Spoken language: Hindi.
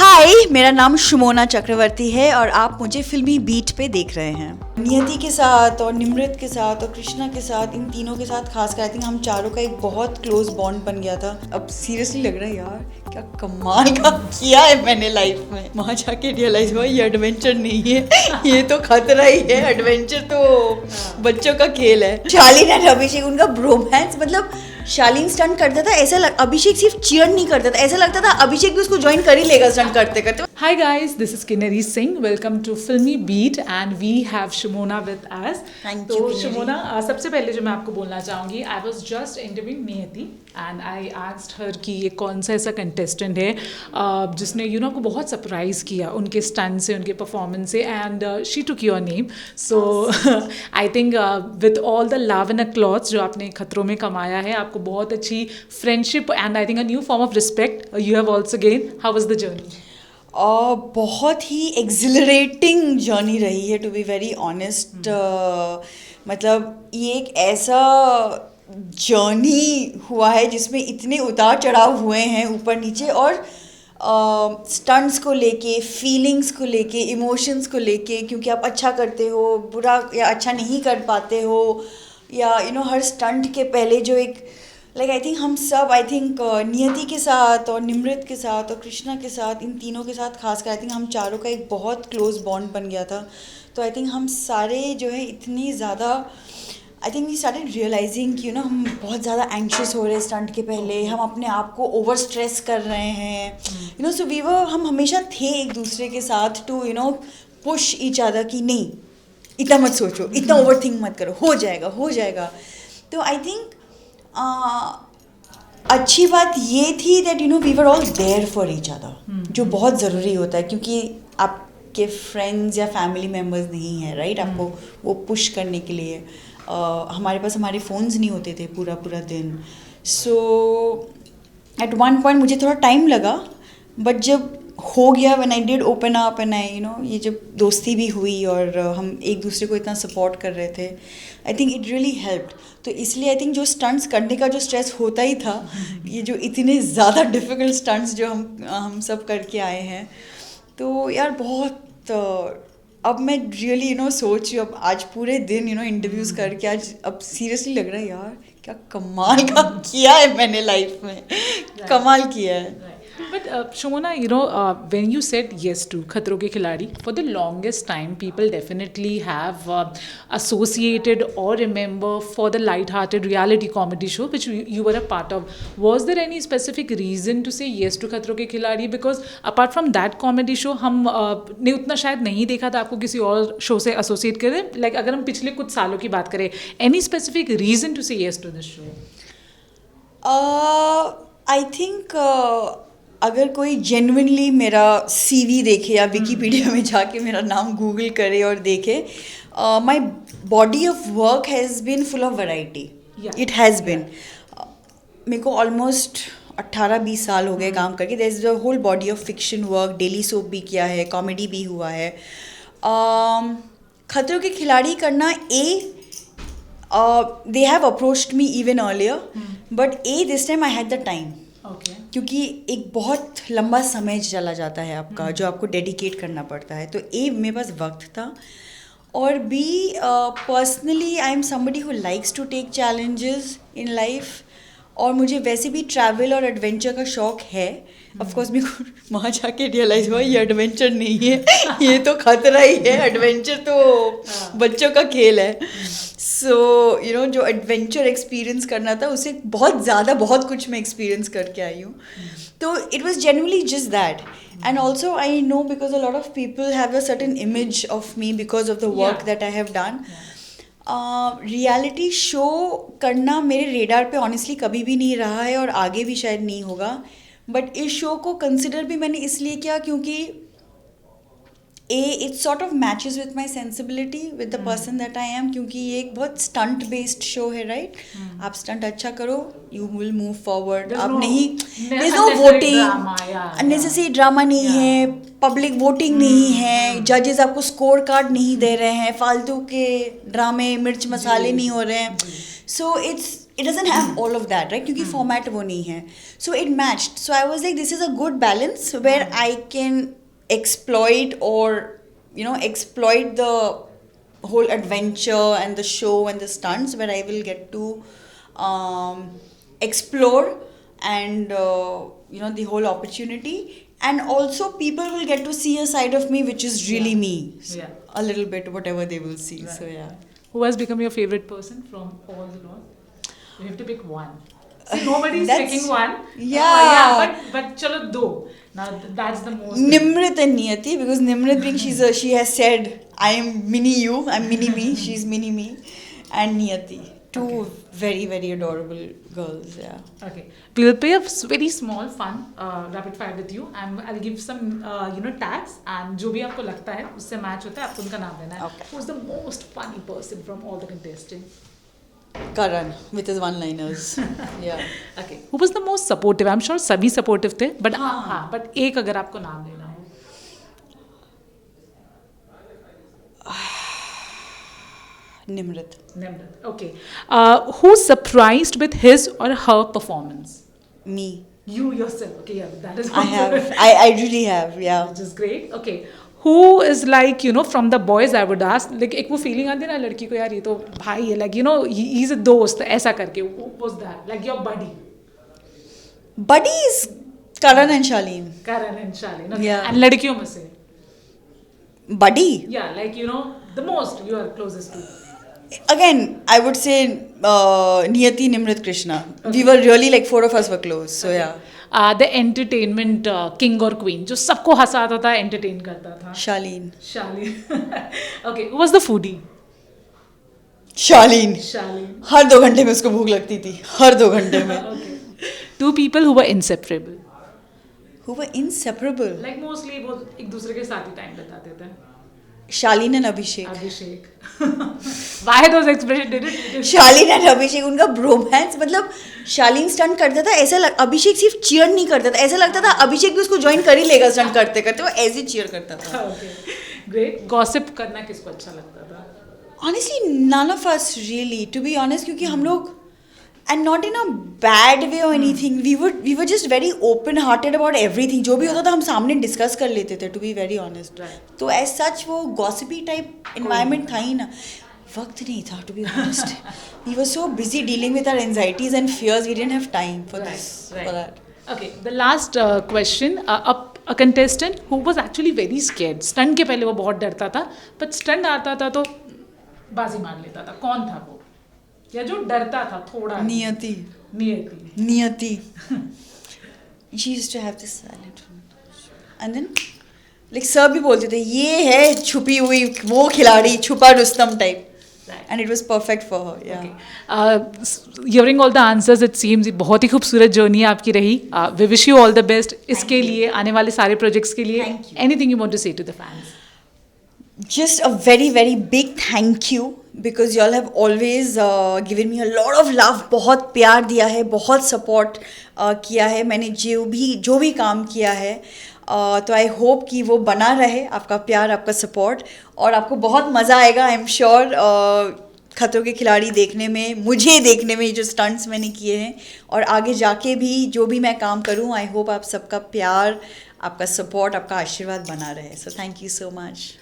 हाय, मेरा नाम शुमोना चक्रवर्ती है और आप मुझे फिल्मी बीट पे देख रहे हैं। नियति के साथ और निमृत के साथ और कृष्णा के साथ, इन तीनों के साथ खासकर आई थिंक हम चारों का एक बहुत क्लोज बॉन्ड बन गया था। अब सीरियसली लग रहा है यार, क्या कमाल का किया है मैंने लाइफ में। वहाँ जाके रियलाइज हुआ ये एडवेंचर नहीं है, ये तो खतरा ही है। एडवेंचर तो बच्चों का खेल है। शालीन एंड अभिषेक, उनका ब्रोमांस, मतलब शालीन स्टंट करता था ऐसा अभिषेक सिर्फ चीयर नहीं करता था, ऐसा लगता था अभिषेक भी उसको ज्वाइन कर ही लेगा स्टंट करते करते। Hi guys, this is Kinnari Singh. Welcome to Filmy Beat and we have Shimona with us. Thank you, तो Kinnari. Shimona, सबसे पहले जो मैं आपको बोलना चाहूँगी, I was just interviewing नियति and I asked her कि ये कौन सा ऐसा contestant है जिसने आपको बहुत सरप्राइज किया उनके स्टंट से, उनके परफॉर्मेंस से, and she took your name. So I think with all the love and applause जो आपने खतरों में कमाया है, आपको बहुत अच्छी friendship and I think a new form of respect you have also gained. How was the journey? बहुत ही एक्सिलरेटिंग जर्नी रही है, टू बी वेरी ऑनेस्ट। मतलब ये एक ऐसा जर्नी हुआ है जिसमें इतने उतार चढ़ाव हुए हैं ऊपर नीचे, और स्टंट्स को लेके, फीलिंग्स को लेके, इमोशंस को लेके, क्योंकि आप अच्छा करते हो, बुरा या अच्छा नहीं कर पाते हो, या हर स्टंट के पहले जो एक आई थिंक हम सब, आई थिंक नियति के साथ और निमृत के साथ और कृष्णा के साथ, इन तीनों के साथ खासकर आई थिंक हम चारों का एक बहुत क्लोज बॉन्ड बन गया था। तो आई थिंक हम सारे जो है इतनी ज़्यादा, I think we started realising कि हम बहुत ज़्यादा एंग्शियस हो रहे हैं स्टंट के पहले, हम अपने आप को ओवर स्ट्रेस कर रहे हैं, सो वी वर, हम हमेशा थे एक दूसरे के साथ टू पुश ईच अदर कि नहीं, इतना मत सोचो, इतना ओवर थिंक मत करो, हो जाएगा हो जाएगा। तो आई थिंक अच्छी बात ये थी that we were all there for each other, जो बहुत ज़रूरी होता है, क्योंकि आपके फ्रेंड्स या फैमिली मेम्बर्स नहीं हैं, राइट? आपको वो पुश करने के लिए हमारे पास हमारे फ़ोन्स नहीं होते थे पूरा पूरा दिन। सो एट वन पॉइंट मुझे थोड़ा टाइम लगा, बट जब हो गया, when I did open up and I ये जब दोस्ती भी हुई और हम एक दूसरे को इतना सपोर्ट कर रहे थे, I think it really helped. तो इसलिए आई थिंक जो स्टंट्स करने का जो स्ट्रेस होता ही था, ये जो इतने ज़्यादा डिफ़िकल्ट स्टंट्स जो हम सब करके आए हैं, तो यार बहुत अब मैं रियली सोच रही हूँ, अब आज पूरे दिन इंटरव्यूज़ करके आज अब सीरियसली लग रहा है यार, क्या कमाल का किया है मैंने लाइफ में, कमाल किया है। But Shomona, when you said yes to Khatron Ke Khiladi, for the longest time, people definitely have associated or remember for the light-hearted reality comedy show which you were a part of. Was there any specific reason to say yes to Khatron Ke Khiladi? Because apart from that comedy show, हम ने उतना शायद नहीं देखा था आपको किसी और शो से एसोसिएट करें. Like अगर हम पिछले कुछ सालों की बात करें, any specific reason to say yes to this show? I think अगर कोई जेन्युइनली मेरा CV देखे या विकीपीडिया में जाके मेरा नाम गूगल करे और देखे, my body of work has been full of variety, it has been. मेरे को ऑलमोस्ट 18-20 साल हो गए काम करके। There is the whole body of fiction work, daily soap भी किया है, कॉमेडी भी हुआ है। खतरों के खिलाड़ी करना, they have approached me even earlier, but this time I had the time. Okay. क्योंकि एक बहुत लंबा समय चला जाता है आपका, जो आपको डेडिकेट करना पड़ता है, तो मेरे पास वक्त था, और personally I am somebody who likes to take challenges in life, और मुझे वैसे भी ट्रैवल और एडवेंचर का शौक़ है। ऑफकोर्स मेरे को वहाँ जाके रियलाइज हुआ ये एडवेंचर नहीं है, ये तो खतरा ही है। एडवेंचर तो बच्चों का खेल है। सो जो एडवेंचर एक्सपीरियंस करना था, उसे बहुत कुछ मैं एक्सपीरियंस करके आई हूँ। तो it was genuinely just that, and also I know because a lot of people have a certain image of me because of the work that I have done. Reality show करना मेरे रेडार पे ऑनेस्टली कभी भी नहीं रहा है, और आगे भी शायद नहीं होगा। बट इस शो को कंसिडर भी मैंने इसलिए किया क्योंकि it sort of matches with my sensibility, with the person that I am, क्योंकि ये एक बहुत स्टंट बेस्ड शो है, राइट? आप स्टंट अच्छा करो, यू विल मूव फॉरवर्ड। आप नहीं, there is no voting, unnecessary drama नहीं है, पब्लिक वोटिंग नहीं है, जजेस आपको स्कोर कार्ड नहीं दे रहे हैं, फालतू के ड्रामे मिर्च मसाले नहीं हो रहे हैं। सो it doesn't have all of that, right? क्योंकि format वो नहीं है. So it matched. So I was like, this is a good balance where I can exploit or, you know, exploit the whole adventure and the show and the stunts, where I will get to explore and, you know, the whole opportunity. And also people will get to see a side of me which is really me. Yeah. A little bit, whatever they will see. Right. So yeah. Who has become your favorite person from all the lot? You have to pick one. See, nobody's That's- picking one. Yeah. But chalo do. Now that's the most. Nimrit and Niyati, because Nimrit being she has said, I am mini you, I'm mini me, she's mini me, and Niyati, two very very adorable girls. Yeah. Okay, we'll play a very small fun rapid fire with you. I'll give some tags, and जो भी आपको लगता है उससे match होता है आपको उनका नाम देना है. Okay. Who's the most funny person from all the contestants? Karan with his one-liners. Yeah. Okay. Who was the most supportive? I'm sure सभी supportive थे, but but एक अगर आपको नाम देना हो. Nimrit. Nimrat. Okay. Who surprised with his or her performance? Me. You yourself. Okay, yeah, that is I also have. I really have. Yeah. which is great. Okay. Who is like, from the boys I would ask, like एक वो feeling आती है ना लड़की को यार ये तो भाई है, like he's a दोस्त ऐसा करके. Who was that? Like your buddy. Buddies. Karan and Shaleen. Karan and Shaleen. Okay. Yeah. And लड़कियों में से. Buddy. Yeah, like the most you are closest to. Again, I would say Niyati, Nimrit, Krishna. We were really like 4 of us were close. So yeah. The entertainment king or queen जो सबको हंसाता था, entertain करता था. Shaleen. Shaleen. Okay, who was the foodie? Shaleen. Shaleen. हर 2 घंटे में उसको भूख लगती थी. हर 2 घंटे में. Okay. Two people who were inseparable. Who were inseparable. Like mostly वो एक दूसरे के साथ ही time बिताते थे. Shaleen and Abhishek. Abhishek. Why those expressions did it? Shalin and Abhishek उनका ब्रोमांस, मतलब शालीन स्टंट करता था ऐसा अभिषेक सिर्फ चीयर नहीं करता था, ऐसा लगता था अभिषेक भी उसको ज्वाइन कर ही लेगा स्टंट करते करते, वो ऐसे चीयर करता था. ग्रेट. गॉसिप करना किसको अच्छा लगता था? Honestly none of us really, to be honest, क्योंकि हम लोग and not in a bad way और anything, we were just very open hearted about everything. जो भी होता था हम सामने डिस्कस कर लेते थे, टू बी वेरी ऑनेस्ट. तो एज सच वो गॉसिपी टाइप एनवायरनमेंट था ही ना. वक्त नहीं था, to be honest. We were so busy dealing with our anxieties and fears, we didn't have time for this for that. Okay, the last question. A contestant who was actually very scared. Stunt के पहले वो बहुत डरता था, but stunt आता था तो बाजी मार लेता था. कौन था वो? या जो डरता था थोड़ा? नियति. नियति. She used to have this silent and then like सब भी बोलते थे ये है छुपी हुई वो खिलाड़ी, छुपा Rustam type. And it was perfect for her. Yeah. Okay. Hearing all the answers, it seems बहुत ही खूबसूरत जर्नी आपकी रही. We wish you all the best. इसके लिए आने वाले सारे प्रोजेक्ट्स के लिए. Thank you. Anything you want to say to the fans? Just a very very big thank you because you all have always given me a lot of love. बहुत प्यार दिया है, बहुत support किया है. मैंने जो भी काम किया है तो आई होप कि वो बना रहे, आपका प्यार, आपका सपोर्ट, और आपको बहुत मज़ा आएगा आई एम श्योर खतरों के खिलाड़ी देखने में, मुझे देखने में, जो स्टंट्स मैंने किए हैं, और आगे जाके भी जो भी मैं काम करूँ. आई होप आप सबका प्यार, आपका सपोर्ट, आपका आशीर्वाद बना रहे. So thank you so much.